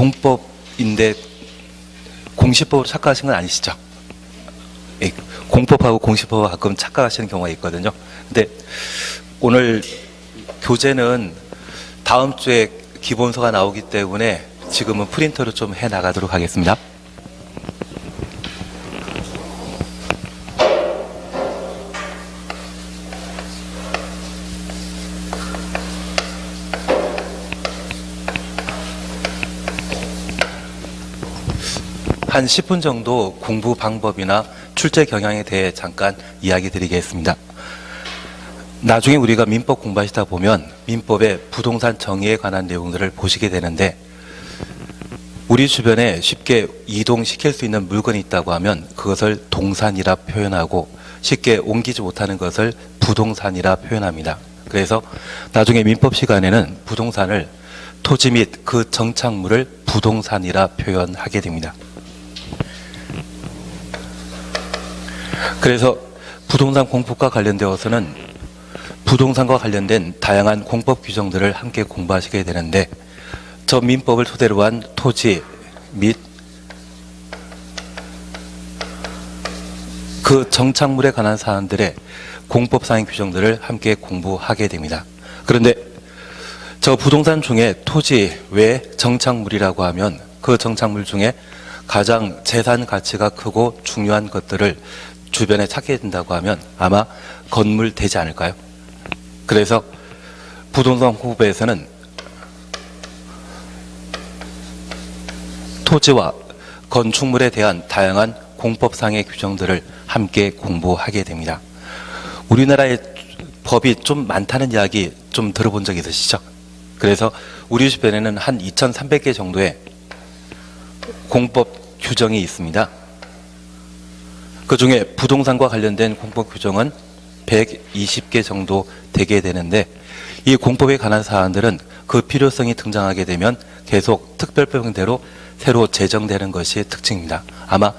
공법인데 공시법으로 착각하신 건 아니시죠? 예, 공법하고 공시법하고 가끔 착각하시는 경우가 있거든요. 근데 오늘 교재는 다음 주에 기본서가 나오기 때문에 지금은 프린터로 좀 해 나가도록 하겠습니다. 한 10분 정도 공부 방법이나 출제 경향에 대해 잠깐 이야기 드리겠습니다. 나중에 우리가 민법 공부하시다 보면 민법의 부동산 정의에 관한 내용들을 보시게 되는데, 우리 주변에 쉽게 이동시킬 수 있는 물건이 있다고 하면 그것을 동산이라 표현하고, 쉽게 옮기지 못하는 것을 부동산이라 표현합니다. 그래서 나중에 민법 시간에는 부동산을 토지 및 그 정착물을 부동산이라 표현하게 됩니다. 그래서 부동산 공법과 관련되어서는 부동산과 관련된 다양한 공법 규정들을 함께 공부하시게 되는데, 저 민법을 토대로 한 토지 및 그 정착물에 관한 사안들의 공법상의 규정들을 함께 공부하게 됩니다. 그런데 저 부동산 중에 토지 외 정착물이라고 하면 그 정착물 중에 가장 재산 가치가 크고 중요한 것들을 주변에 찾게 된다고 하면 아마 건물 되지 않을까요? 그래서 부동산 공법에서는 토지와 건축물에 대한 다양한 공법상의 규정들을 함께 공부하게 됩니다. 우리나라의 법이 좀 많다는 이야기 좀 들어본 적 있으시죠? 그래서 우리 주변에는 한 2,300개 정도의 공법 규정이 있습니다. 그 중에 부동산과 관련된 공법 규정은 120개 정도 되게 되는데, 이 공법에 관한 사안들은 그 필요성이 등장하게 되면 계속 특별법대로 새로 제정되는 것이 특징입니다. 아마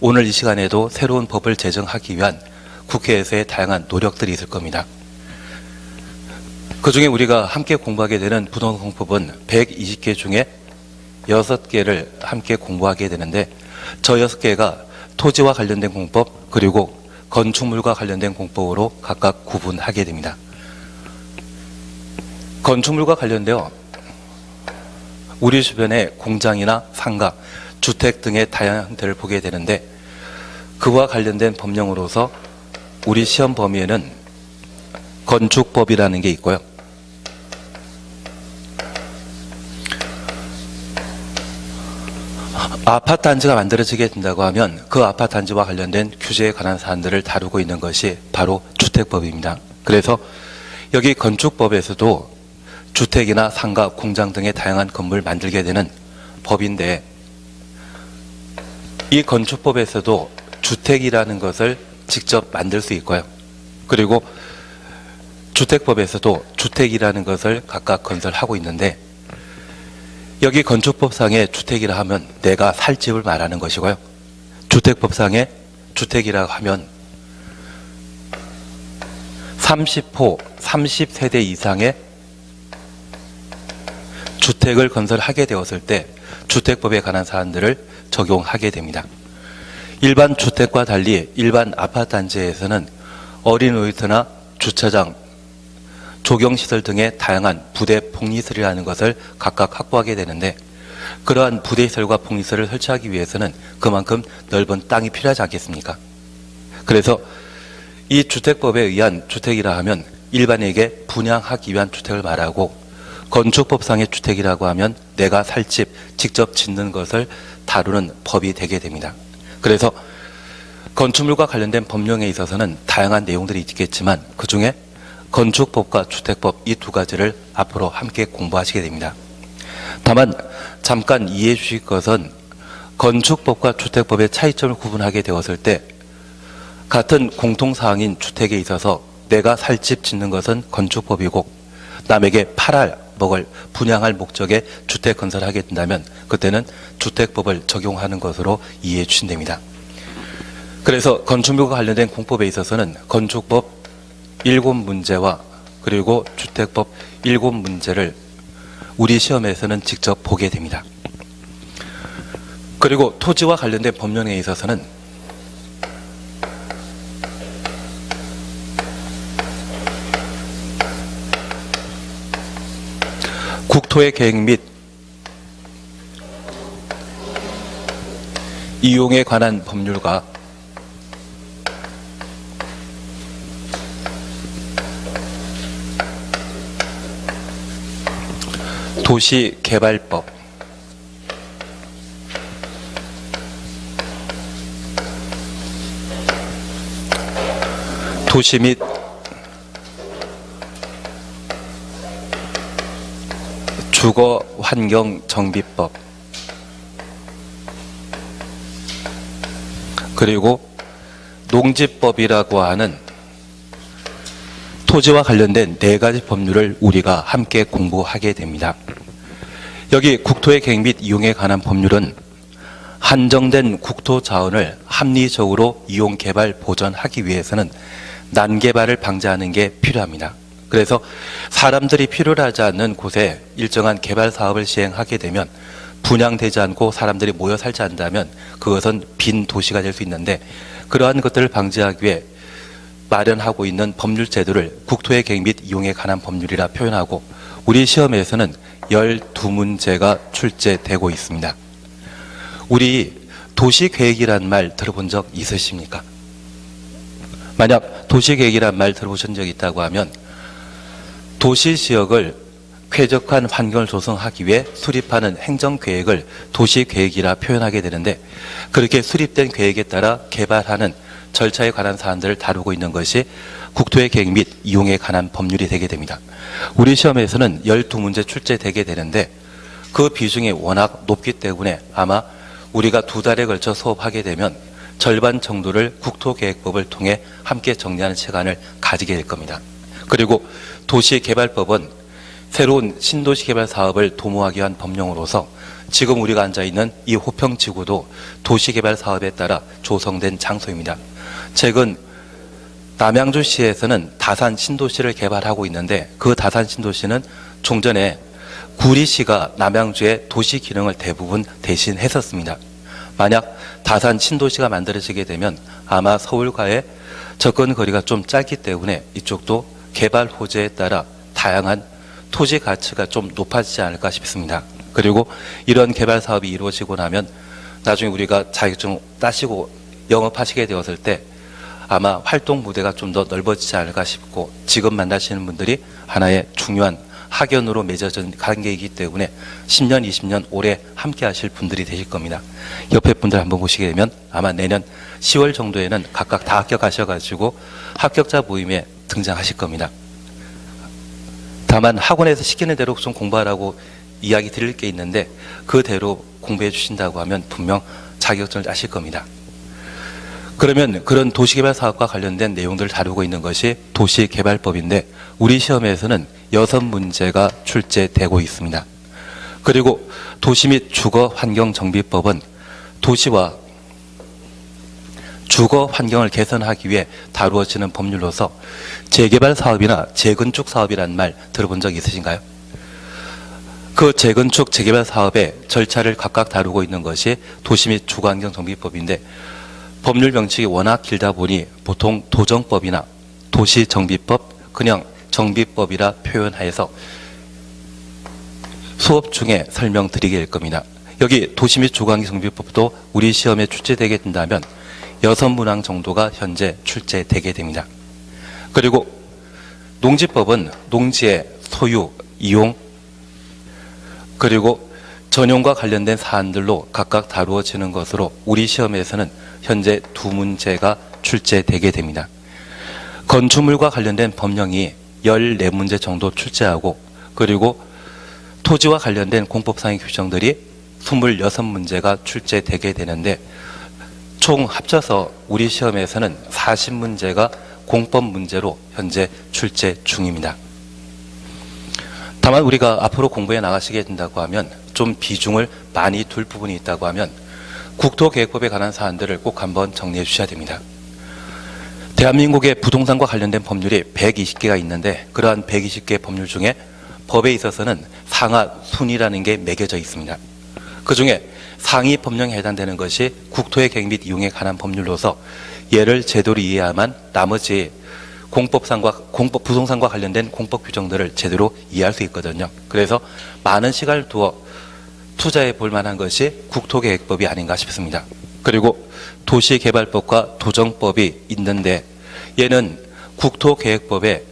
오늘 이 시간에도 새로운 법을 제정하기 위한 국회에서의 다양한 노력들이 있을 겁니다. 그 중에 우리가 함께 공부하게 되는 부동산 공법은 120개 중에 6개를 함께 공부하게 되는데, 저 6개가 토지와 관련된 공법 그리고 건축물과 관련된 공법으로 각각 구분하게 됩니다. 건축물과 관련되어 우리 주변의 공장이나 상가, 주택 등의 다양한 형태를 보게 되는데, 그와 관련된 법령으로서 우리 시험 범위에는 건축법이라는 게 있고요. 아파트 단지가 만들어지게 된다고 하면 그 아파트 단지와 관련된 규제에 관한 사안들을 다루고 있는 것이 바로 주택법입니다. 그래서 여기 건축법에서도 주택이나 상가, 공장 등의 다양한 건물을 만들게 되는 법인데, 이 건축법에서도 주택이라는 것을 직접 만들 수 있고요. 그리고 주택법에서도 주택이라는 것을 각각 건설하고 있는데, 여기 건축법상의 주택이라 하면 내가 살 집을 말하는 것이고요. 주택법상의 주택이라고 하면 30호, 30세대 이상의 주택을 건설하게 되었을 때 주택법에 관한 사안들을 적용하게 됩니다. 일반 주택과 달리 일반 아파트 단지에서는 어린 놀이터나 주차장, 조경시설 등의 다양한 부대 복리시설이라는 것을 각각 확보하게 되는데, 그러한 부대시설과 복리시설을 설치하기 위해서는 그만큼 넓은 땅이 필요하지 않겠습니까? 그래서 이 주택법에 의한 주택이라 하면 일반에게 분양하기 위한 주택을 말하고, 건축법상의 주택이라고 하면 내가 살 집, 직접 짓는 것을 다루는 법이 되게 됩니다. 그래서 건축물과 관련된 법령에 있어서는 다양한 내용들이 있겠지만 그 중에 건축법과 주택법 이 두 가지를 앞으로 함께 공부하시게 됩니다. 다만 잠깐 이해해 주실 것은 건축법과 주택법의 차이점을 구분하게 되었을 때 같은 공통사항인 주택에 있어서 내가 살 집 짓는 것은 건축법이고 남에게 팔할, 먹을, 분양할 목적의 주택 건설을 하게 된다면 그때는 주택법을 적용하는 것으로 이해해 주신답니다. 그래서 건축물과 관련된 공법에 있어서는 건축법 7문제와 그리고 주택법 7문제를 우리 시험에서는 직접 보게 됩니다. 그리고 토지와 관련된 법령에 있어서는 국토의 계획 및 이용에 관한 법률과 도시개발법, 도시 및 주거환경정비법, 그리고 농지법이라고 하는 토지와 관련된 4가지 법률을 우리가 함께 공부하게 됩니다. 여기 국토의 계획 및 이용에 관한 법률은 한정된 국토 자원을 합리적으로 이용, 개발, 보존하기 위해서는 난개발을 방지하는 게 필요합니다. 그래서 사람들이 필요로 하지 않는 곳에 일정한 개발 사업을 시행하게 되면 분양되지 않고 사람들이 모여 살지 않는다면 그것은 빈 도시가 될 수 있는데, 그러한 것들을 방지하기 위해 마련하고 있는 법률 제도를 국토의 계획 및 이용에 관한 법률이라 표현하고, 우리 시험에서는 12문제가 출제되고 있습니다. 우리 도시계획이란 말 들어본 적 있으십니까? 만약 도시계획이란 말 들어보신 적 있다고 하면 도시지역을 쾌적한 환경을 조성하기 위해 수립하는 행정계획을 도시계획이라 표현하게 되는데, 그렇게 수립된 계획에 따라 개발하는 절차에 관한 사안들을 다루고 있는 것이 국토의 계획 및 이용에 관한 법률이 되게 됩니다. 우리 시험에서는 12문제 출제되게 되는데 그 비중이 워낙 높기 때문에 아마 우리가 2달에 걸쳐 수업하게 되면 절반 정도를 국토계획법을 통해 함께 정리하는 시간을 가지게 될 겁니다. 그리고 도시개발법은 새로운 신도시 개발 사업을 도모하기 위한 법령으로서 지금 우리가 앉아있는 이 호평지구도 도시개발 사업에 따라 조성된 장소입니다. 최근 남양주시에서는 다산 신도시를 개발하고 있는데, 그 다산 신도시는 종전에 구리시가 남양주의 도시 기능을 대부분 대신했었습니다. 만약 다산 신도시가 만들어지게 되면 아마 서울과의 접근 거리가 좀 짧기 때문에 이쪽도 개발 호재에 따라 다양한 토지 가치가 좀 높아지지 않을까 싶습니다. 그리고 이런 개발 사업이 이루어지고 나면 나중에 우리가 자격증 따시고 영업하시게 되었을 때 아마 활동 무대가 좀 더 넓어지지 않을까 싶고, 지금 만나시는 분들이 하나의 중요한 학연으로 맺어진 관계이기 때문에 10년, 20년 오래 함께 하실 분들이 되실 겁니다. 옆에 분들 한번 보시게 되면 아마 내년 10월 정도에는 각각 다 합격하셔가지고 합격자 모임에 등장하실 겁니다. 다만 학원에서 시키는 대로 좀 공부하라고 이야기 드릴 게 있는데 그대로 공부해 주신다고 하면 분명 자격증을 따실 겁니다. 그러면 그런 도시개발 사업과 관련된 내용들을 다루고 있는 것이 도시개발법인데 우리 시험에서는 6문제가 출제되고 있습니다. 그리고 도시 및 주거환경정비법은 도시와 주거 환경을 개선하기 위해 다루어지는 법률로서 재개발 사업이나 재건축 사업이라는 말 들어본 적 있으신가요? 그 재건축 재개발 사업의 절차를 각각 다루고 있는 것이 도시 및 주거환경정비법인데, 법률 명칭이 워낙 길다 보니 보통 도정법이나 도시정비법, 그냥 정비법이라 표현하여서 수업 중에 설명드리게 될 겁니다. 여기 도시 및 주거환경정비법도 우리 시험에 출제되게 된다면 6문항 정도가 현재 출제되게 됩니다. 그리고 농지법은 농지의 소유, 이용, 그리고 전용과 관련된 사안들로 각각 다루어지는 것으로 우리 시험에서는 현재 2문제가 출제되게 됩니다. 건축물과 관련된 법령이 14문제 정도 출제하고, 그리고 토지와 관련된 공법상의 규정들이 26문제가 출제되게 되는데, 총 합쳐서 우리 시험에서는 40문제가 공법 문제로 현재 출제 중입니다. 다만 우리가 앞으로 공부해 나가시게 된다고 하면 좀 비중을 많이 둘 부분이 있다고 하면 국토계획법에 관한 사안들을 꼭 한번 정리해 주셔야 됩니다. 대한민국의 부동산과 관련된 법률이 120개가 있는데 그러한 120개 법률 중에 법에 있어서는 상하 순위라는 게 매겨져 있습니다. 그중에 상위 법령에 해당되는 것이 국토의 계획 및 이용에 관한 법률로서 얘를 제대로 이해해야만 나머지 부동산과 관련된 공법 규정들을 제대로 이해할 수 있거든요. 그래서 많은 시간을 두어 투자해 볼 만한 것이 국토계획법이 아닌가 싶습니다. 그리고 도시개발법과 도정법이 있는데 얘는 국토계획법의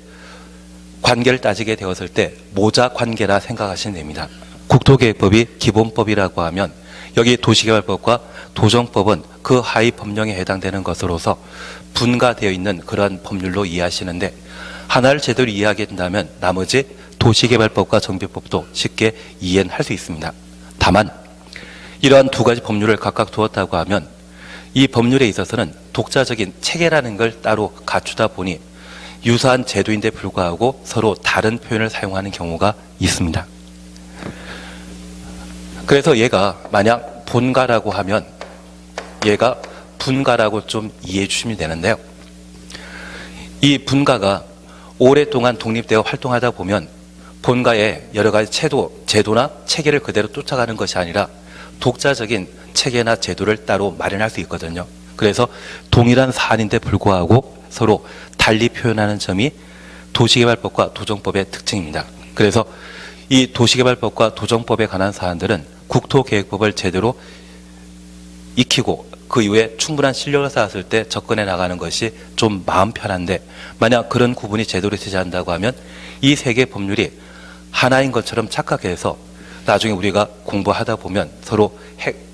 관계를 따지게 되었을 때 모자 관계라 생각하시면 됩니다. 국토계획법이 기본법이라고 하면 여기 도시개발법과 도정법은 그 하위 법령에 해당되는 것으로서 분가되어 있는 그러한 법률로 이해하시는데 하나를 제대로 이해하게 된다면 나머지 도시개발법과 정비법도 쉽게 이해는 할 수 있습니다. 다만 이러한 두 가지 법률을 각각 두었다고 하면 이 법률에 있어서는 독자적인 체계라는 걸 따로 갖추다 보니 유사한 제도인데 불구하고 서로 다른 표현을 사용하는 경우가 있습니다. 그래서 얘가 만약 본가라고 하면 얘가 분가라고 좀 이해해 주시면 되는데요. 이 분가가 오랫동안 독립되어 활동하다 보면 본가의 여러 가지 제도나 체계를 그대로 쫓아가는 것이 아니라 독자적인 체계나 제도를 따로 마련할 수 있거든요. 그래서 동일한 사안인데 불구하고 서로 달리 표현하는 점이 도시개발법과 도정법의 특징입니다. 그래서 이 도시개발법과 도정법에 관한 사안들은 국토계획법을 제대로 익히고 그 이후에 충분한 실력을 쌓았을 때 접근해 나가는 것이 좀 마음 편한데 만약 그런 구분이 제대로 되지 않는다고 하면 이 세 개의 법률이 하나인 것처럼 착각해서 나중에 우리가 공부하다 보면 서로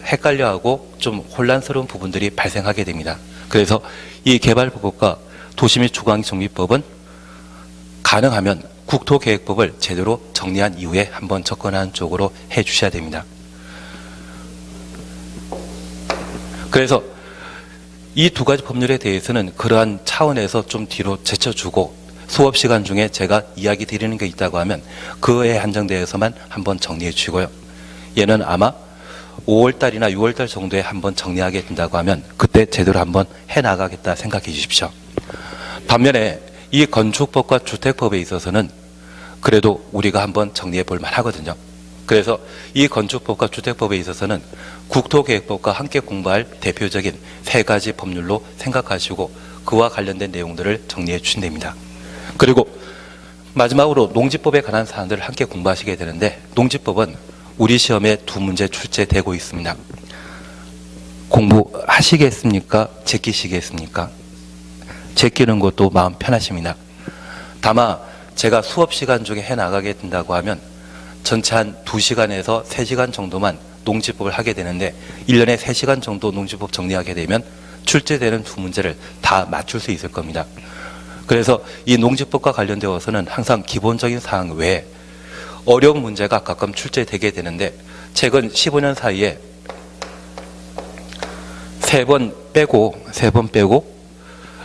헷갈려하고 좀 혼란스러운 부분들이 발생하게 됩니다. 그래서 이 개발법과 도시 및 주거환경정비법은 가능하면 국토계획법을 제대로 정리한 이후에 한번 접근하는 쪽으로 해 주셔야 됩니다. 그래서 이 두 가지 법률에 대해서는 그러한 차원에서 좀 뒤로 제쳐주고 수업 시간 중에 제가 이야기 드리는 게 있다고 하면 그에 한정되어서만 한번 정리해 주시고요. 얘는 아마 5월달이나 6월달 정도에 한번 정리하게 된다고 하면 그때 제대로 한번 해나가겠다 생각해 주십시오. 반면에 이 건축법과 주택법에 있어서는 그래도 우리가 한번 정리해 볼 만하거든요. 그래서 이 건축법과 주택법에 있어서는 국토계획법과 함께 공부할 대표적인 세 가지 법률로 생각하시고 그와 관련된 내용들을 정리해 주시면 됩니다. 그리고 마지막으로 농지법에 관한 사안들을 함께 공부하시게 되는데 농지법은 우리 시험에 두 문제 출제되고 있습니다. 공부하시겠습니까? 제끼시겠습니까? 제끼는 것도 마음 편하십니다. 다만 제가 수업 시간 중에 해나가게 된다고 하면 전체 한 2시간에서 3시간 정도만 농지법을 하게 되는데 1년에 3시간 정도 농지법 정리하게 되면 출제되는 두 문제를 다 맞출 수 있을 겁니다. 그래서 이 농지법과 관련되어서는 항상 기본적인 사항 외에 어려운 문제가 가끔 출제되게 되는데 최근 15년 사이에 3번 빼고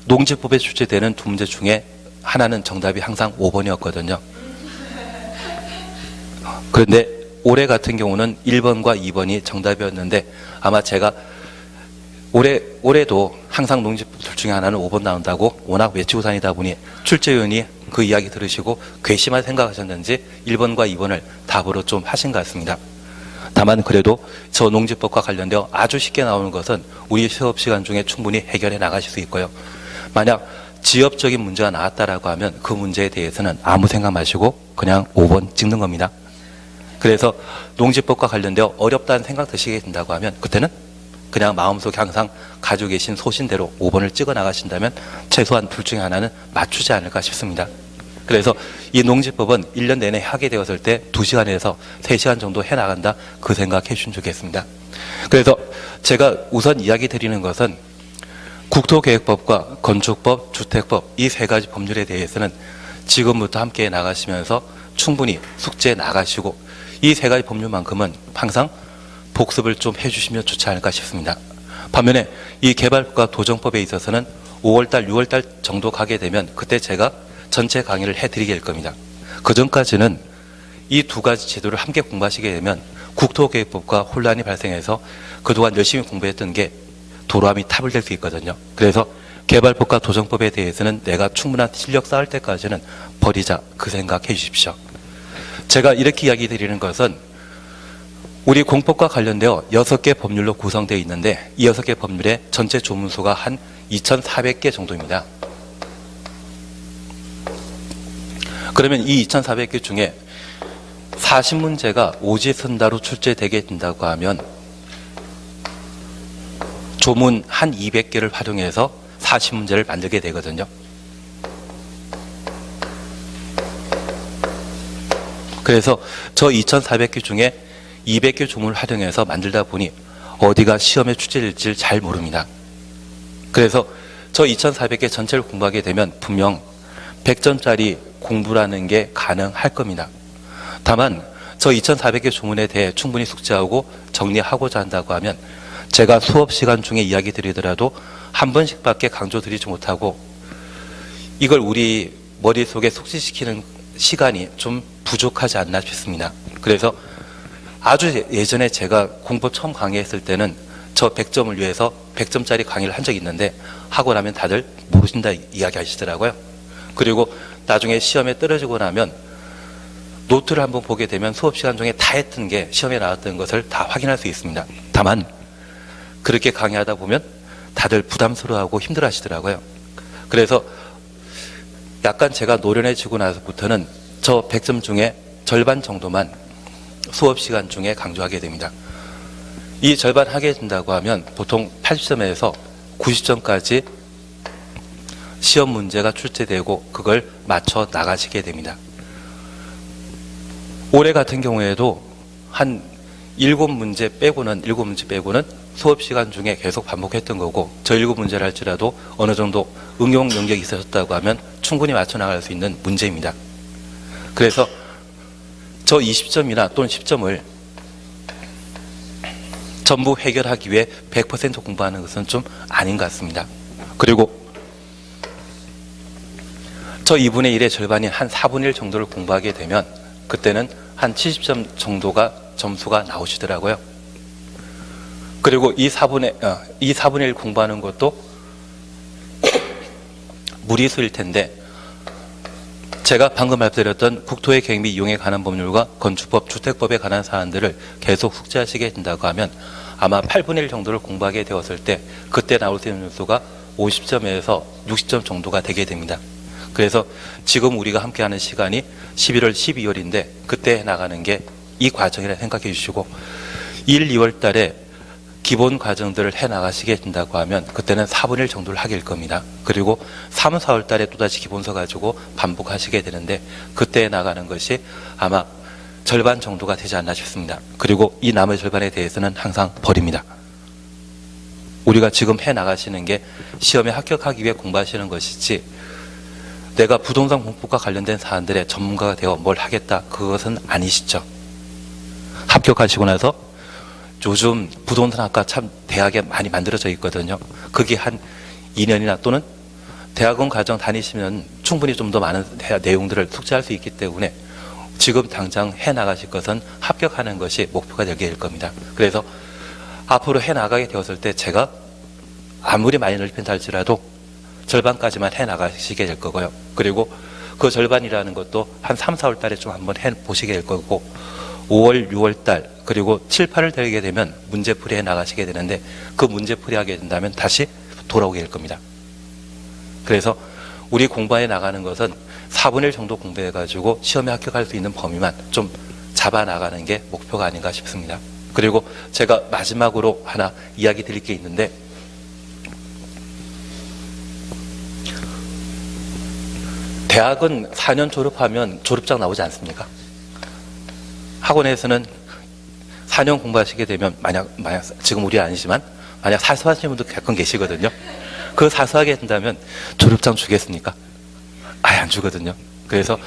농지법에 출제되는 두 문제 중에 하나는 정답이 항상 5번이었거든요. 그런데 올해 같은 경우는 1번과 2번이 정답이었는데 아마 제가 올해도 항상 농지법 둘 중에 하나는 5번 나온다고 워낙 외치고 다니다 보니 출제위원이 그 이야기 들으시고 괘씸하게 생각하셨는지 1번과 2번을 답으로 좀 하신 것 같습니다. 다만 그래도 저 농지법과 관련되어 아주 쉽게 나오는 것은 우리 수업 시간 중에 충분히 해결해 나가실 수 있고요. 만약 지엽적인 문제가 나왔다라고 하면 그 문제에 대해서는 아무 생각 마시고 그냥 5번 찍는 겁니다. 그래서 농지법과 관련되어 어렵다는 생각 드시게 된다고 하면 그때는 그냥 마음속에 항상 가지고 계신 소신대로 5번을 찍어 나가신다면 최소한 둘 중에 하나는 맞추지 않을까 싶습니다. 그래서 이 농지법은 1년 내내 하게 되었을 때 2시간에서 3시간 정도 해나간다 그 생각해 주시면 좋겠습니다. 그래서 제가 우선 이야기 드리는 것은 국토계획법과 건축법, 주택법 이 세 가지 법률에 대해서는 지금부터 함께 나가시면서 충분히 숙제해 나가시고 이 세 가지 법률만큼은 항상 복습을 좀 해주시면 좋지 않을까 싶습니다. 반면에 이 개발법과 도정법에 있어서는 5월달, 6월달 정도 가게 되면 그때 제가 전체 강의를 해드리게 될 겁니다. 그 전까지는 이 두 가지 제도를 함께 공부하시게 되면 국토계획법과 혼란이 발생해서 그동안 열심히 공부했던 게 도로함이 타불될 수 있거든요. 그래서 개발법과 도정법에 대해서는 내가 충분한 실력 쌓을 때까지는 버리자 그 생각해 주십시오. 제가 이렇게 이야기 드리는 것은 우리 공법과 관련되어 6개 법률로 구성되어 있는데 이 6개 법률의 전체 조문수가 한 2,400개 정도입니다. 그러면 이 2,400개 중에 40문제가 오지선다로 출제되게 된다고 하면 조문 한 200개를 활용해서 40문제를 만들게 되거든요. 그래서 저 2,400개 중에 200개 조문을 활용해서 만들다 보니 어디가 시험에 출제될지 잘 모릅니다. 그래서 저 2,400개 전체를 공부하게 되면 분명 100점짜리 공부라는 게 가능할 겁니다. 다만 저 2,400개 조문에 대해 충분히 숙지하고 정리하고자 한다고 하면 제가 수업 시간 중에 이야기 드리더라도 한 번씩밖에 강조드리지 못하고 이걸 우리 머릿속에 숙지시키는 시간이 좀 부족하지 않나 싶습니다. 그래서 아주 예전에 제가 공법 처음 강의했을 때는 저 100점을 위해서 100점짜리 강의를 한 적이 있는데 하고 나면 다들 모르신다 이야기 하시더라고요. 그리고 나중에 시험에 떨어지고 나면 노트를 한번 보게 되면 수업 시간 중에 다 했던 게 시험에 나왔던 것을 다 확인할 수 있습니다. 다만 그렇게 강의하다 보면 다들 부담스러워하고 힘들어 하시더라고요. 그래서 약간 제가 노련해지고 나서부터는 저 100점 중에 절반 정도만 수업 시간 중에 강조하게 됩니다. 이 절반 하게 된다고 하면 보통 80점에서 90점까지 시험 문제가 출제되고 그걸 맞춰 나가시게 됩니다. 올해 같은 경우에도 한 7문제 빼고는 수업 시간 중에 계속 반복했던 거고 저 7문제를 할지라도 어느 정도 응용 능력이 있으셨다고 하면 충분히 맞춰 나갈 수 있는 문제입니다. 그래서 저 20점이나 또는 10점을 전부 해결하기 위해 100% 공부하는 것은 좀 아닌 것 같습니다. 그리고 저 2분의 1의 절반인 한 4분의 1 정도를 공부하게 되면 그때는 한 70점 정도가 점수가 나오시더라고요. 그리고 이 4분의 1 공부하는 것도 무리수일 텐데 제가 방금 말씀드렸던 국토의 계획 및 이용에 관한 법률과 건축법, 주택법에 관한 사안들을 계속 숙지하시게 된다고 하면 아마 8분의 1 정도를 공부하게 되었을 때 그때 나올 수 있는 점수가 50점에서 60점 정도가 되게 됩니다. 그래서 지금 우리가 함께하는 시간이 11월, 12월인데 그때 나가는 게 이 과정이라 생각해 주시고 1, 2월 달에 기본 과정들을 해 나가시게 된다고 하면 그때는 4분의 1 정도를 하게 될 겁니다. 그리고 3, 4월 달에 또다시 기본서 가지고 반복하시게 되는데 그때 나가는 것이 아마 절반 정도가 되지 않나 싶습니다. 그리고 이 남의 절반에 대해서는 항상 버립니다. 우리가 지금 해 나가시는 게 시험에 합격하기 위해 공부하시는 것이지 내가 부동산 공법과 관련된 사안들의 전문가가 되어 뭘 하겠다 그것은 아니시죠. 합격하시고 나서 요즘 부동산학과 참 대학에 많이 만들어져 있거든요. 그게 한 2년이나 또는 대학원 과정 다니시면 충분히 좀 더 많은 내용들을 숙지할 수 있기 때문에 지금 당장 해 나가실 것은 합격하는 것이 목표가 되게 될 겁니다. 그래서 앞으로 해 나가게 되었을 때 제가 아무리 많이 넓힌다 할지라도 절반까지만 해 나가시게 될 거고요. 그리고 그 절반이라는 것도 한 3, 4월 달에 좀 한번 해 보시게 될 거고 5월, 6월 달 그리고 7, 8월 되게 되면 문제풀이 해 나가시게 되는데 그 문제풀이 하게 된다면 다시 돌아오게 될 겁니다. 그래서 우리 공부해 나가는 것은 4분의 1 정도 공부해가지고 시험에 합격할 수 있는 범위만 좀 잡아 나가는 게 목표가 아닌가 싶습니다. 그리고 제가 마지막으로 하나 이야기 드릴 게 있는데 대학은 4년 졸업하면 졸업장 나오지 않습니까? 학원에서는 4년 공부하시게 되면 만약 지금 우리 아니지만 만약 사수하시는 분도 가끔 계시거든요. 그 사수하게 된다면 졸업장 주겠습니까? 아예 안 주거든요. 그래서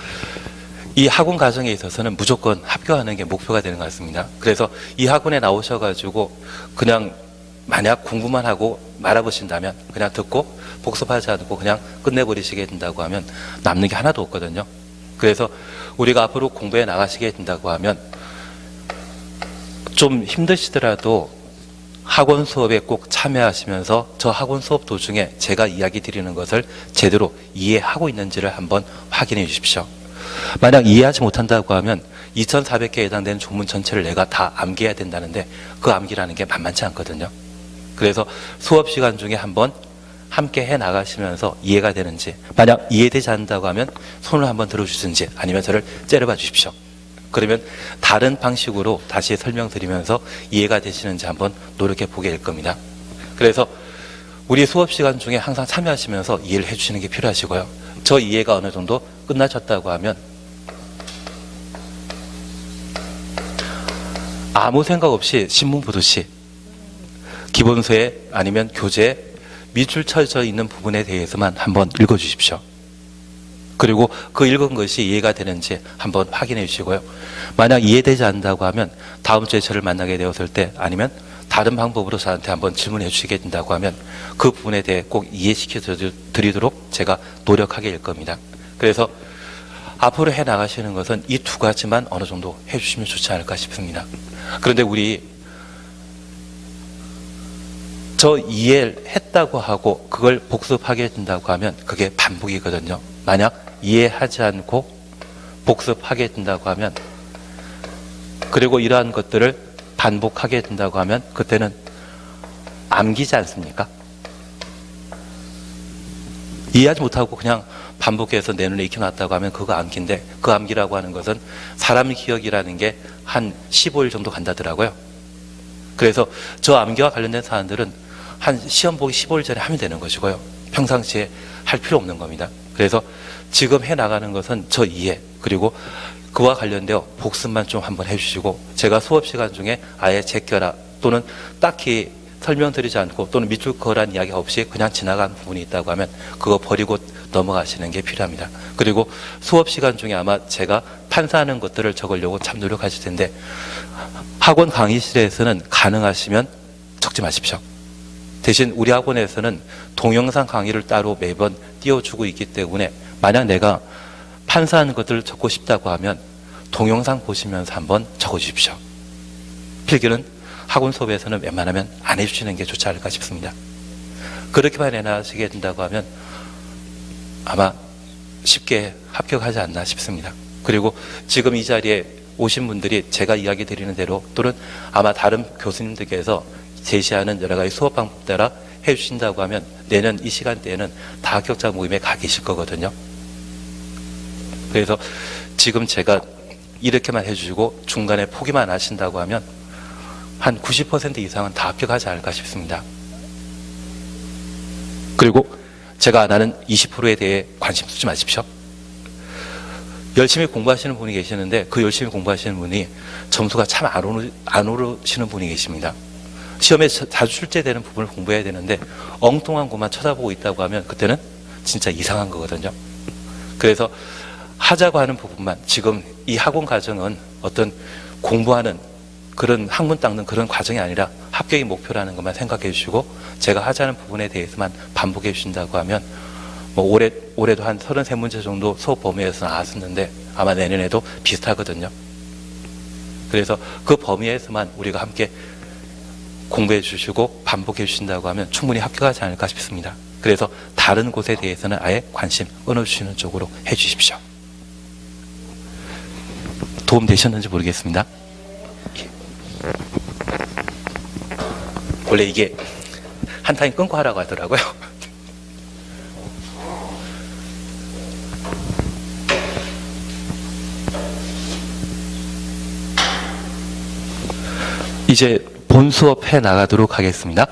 이 학원 과정에 있어서는 무조건 합격하는 게 목표가 되는 것 같습니다. 그래서 이 학원에 나오셔가지고 그냥 만약 공부만 하고 말아보신다면 그냥 듣고 복습하지 않고 그냥 끝내버리시게 된다고 하면 남는 게 하나도 없거든요. 그래서 우리가 앞으로 공부해 나가시게 된다고 하면 좀 힘드시더라도 학원 수업에 꼭 참여하시면서 저 학원 수업 도중에 제가 이야기 드리는 것을 제대로 이해하고 있는지를 한번 확인해 주십시오. 만약 이해하지 못한다고 하면 2400개에 해당되는 조문 전체를 내가 다 암기해야 된다는데 그 암기라는 게 만만치 않거든요. 그래서 수업 시간 중에 한번 함께 해 나가시면서 이해가 되는지, 만약 이해되지 않는다고 하면 손을 한번 들어주든지 아니면 저를 째려봐 주십시오. 그러면 다른 방식으로 다시 설명드리면서 이해가 되시는지 한번 노력해 보게 될 겁니다. 그래서 우리 수업 시간 중에 항상 참여하시면서 이해를 해주시는 게 필요하시고요. 저 이해가 어느 정도 끝나셨다고 하면 아무 생각 없이 신문 보듯이 기본서에 아니면 교재에 밑줄 쳐져 있는 부분에 대해서만 한번 읽어주십시오. 그리고 그 읽은 것이 이해가 되는지 한번 확인해 주시고요. 만약 이해되지 않는다고 하면 다음 주에 저를 만나게 되었을 때 아니면 다른 방법으로 저한테 한번 질문해 주시게 된다고 하면 그 부분에 대해 꼭 이해시켜 드리도록 제가 노력하게 될 겁니다. 그래서 앞으로 해 나가시는 것은 이 두 가지만 어느 정도 해 주시면 좋지 않을까 싶습니다. 그런데 우리 저 이해를 했다고 하고 그걸 복습하게 된다고 하면 그게 반복이거든요. 만약 이해하지 않고 복습하게 된다고 하면, 그리고 이러한 것들을 반복하게 된다고 하면 그때는 암기지 않습니까? 이해하지 못하고 그냥 반복해서 내 눈에 익혀놨다고 하면 그거 암기인데, 그 암기라고 하는 것은 사람 기억이라는 게 한 15일 정도 간다더라고요. 그래서 저 암기와 관련된 사안들은 한 시험 보기 15일 전에 하면 되는 것이고요. 평상시에 할 필요 없는 겁니다. 그래서 지금 해 나가는 것은 저 이해, 그리고 그와 관련되어 복습만 좀 한번 해주시고, 제가 수업 시간 중에 아예 제껴라 또는 딱히 설명드리지 않고 또는 밑줄 그어란 이야기 없이 그냥 지나간 부분이 있다고 하면 그거 버리고 넘어가시는 게 필요합니다. 그리고 수업 시간 중에 아마 제가 판사하는 것들을 적으려고 참 노력하실 텐데 학원 강의실에서는 가능하시면 적지 마십시오. 대신 우리 학원에서는 동영상 강의를 따로 매번 띄워주고 있기 때문에 만약 내가 판사하는 것들을 적고 싶다고 하면 동영상 보시면서 한번 적어주십시오. 필기는 학원 수업에서는 웬만하면 안 해주시는 게 좋지 않을까 싶습니다. 그렇게만 해나가시게 된다고 하면 아마 쉽게 합격하지 않나 싶습니다. 그리고 지금 이 자리에 오신 분들이 제가 이야기 드리는 대로 또는 아마 다른 교수님들께서 제시하는 여러 가지 수업 방법 따라 해주신다고 하면 내년 이 시간대에는 다 합격자 모임에 가 계실 거거든요. 그래서 지금 제가 이렇게만 해주시고 중간에 포기만 하신다고 하면 한 90% 이상은 다 합격하지 않을까 싶습니다. 그리고 제가 안 하는 20%에 대해 관심 두지 마십시오. 열심히 공부하시는 분이 계시는데 그 열심히 공부하시는 분이 점수가 참 안 오르시는 분이 계십니다. 시험에 자주 출제되는 부분을 공부해야 되는데 엉뚱한 것만 쳐다보고 있다고 하면 그때는 진짜 이상한 거거든요. 그래서 하자고 하는 부분만, 지금 이 학원 과정은 어떤 공부하는 그런 학문 닦는 그런 과정이 아니라 합격이 목표라는 것만 생각해 주시고 제가 하자는 부분에 대해서만 반복해 주신다고 하면 뭐 올해도 한 33문제 정도 수업 범위에서 나왔었는데 아마 내년에도 비슷하거든요. 그래서 그 범위에서만 우리가 함께 공부해 주시고 반복해 주신다고 하면 충분히 합격하지 않을까 싶습니다. 그래서 다른 곳에 대해서는 아예 관심 끊어주시는 쪽으로 해 주십시오. 도움 되셨는지 모르겠습니다. 원래 이게 한 타임 끊고 하라고 하더라고요. 이제 본 수업 해 나가도록 하겠습니다.